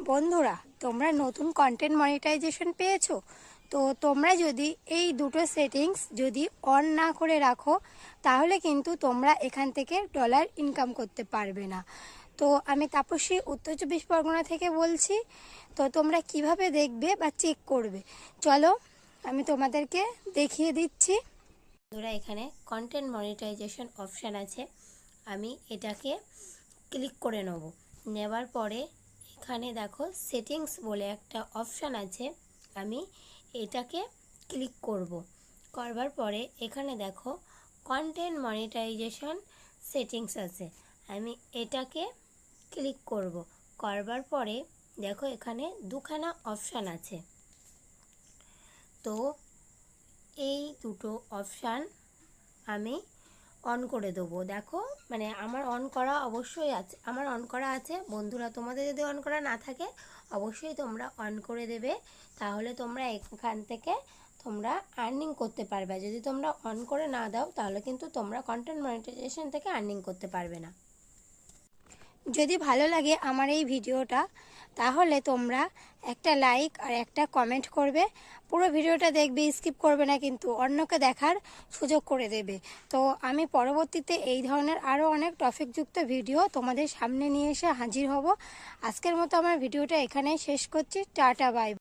বন্ধুরা, তোমরা নতুন কন্টেন্ট মনিটাইজেশন পেয়েছো। তো তোমরা যদি এই দুটো সেটিংস যদি অন না করে রাখো, তাহলে কিন্তু তোমরা এখান থেকে ডলার ইনকাম করতে পারবে না। তো আমি তাপসী উত্তর 24 পরগনা থেকে বলছি। তো তোমরা কিভাবে দেখবে বা চেক করবে, চলো আমি তোমাদেরকে দেখিয়ে দিচ্ছি। বন্ধুরা, এখানে কন্টেন্ট মনিটাইজেশন অপশান আছে, আমি এটাকে ক্লিক করে নেবার পরে এখানে দেখো সেটিংস বলে একটা অপশান আছে, আমি এটাকে ক্লিক করবার পরে এখানে দেখো কন্টেন্ট মনিটাইজেশন সেটিংস আছে, আমি এটাকে ক্লিক করবার পরে দেখো এখানে দুখানা অপশান আছে। তো এই দুটো অপশান আমি অন করে দেবো। দেখো মানে আমার অন করা অবশ্যই আছে, আমার অন করা আছে। বন্ধুরা, তোমাদের যদি অন করা না থাকে অবশ্যই তোমরা অন করে দেবে, তাহলে তোমরা এখান থেকে তোমরা আর্নিং করতে পারবে। যদি তোমরা অন করে না দাও তাহলে কিন্তু তোমরা কন্টেন্ট মনিটাইজেশন থেকে আর্নিং করতে পারবে না। যদি ভালো লাগে আমার এই ভিডিওটা, তাহলে তোমরা একটা লাইক আর একটা কমেন্ট করবে। পুরো ভিডিওটা দেখবে, স্কিপ করবে না, কিন্তু অন্যকে দেখার সুযোগ করে দেবে। তো আমি পরবর্তীতে এই ধরনের আরও অনেক টপিকযুক্ত ভিডিও তোমাদের সামনে নিয়ে এসে হাজির হব। আজকের মতো আমার ভিডিওটা এখানেই শেষ করছি। Tata, by.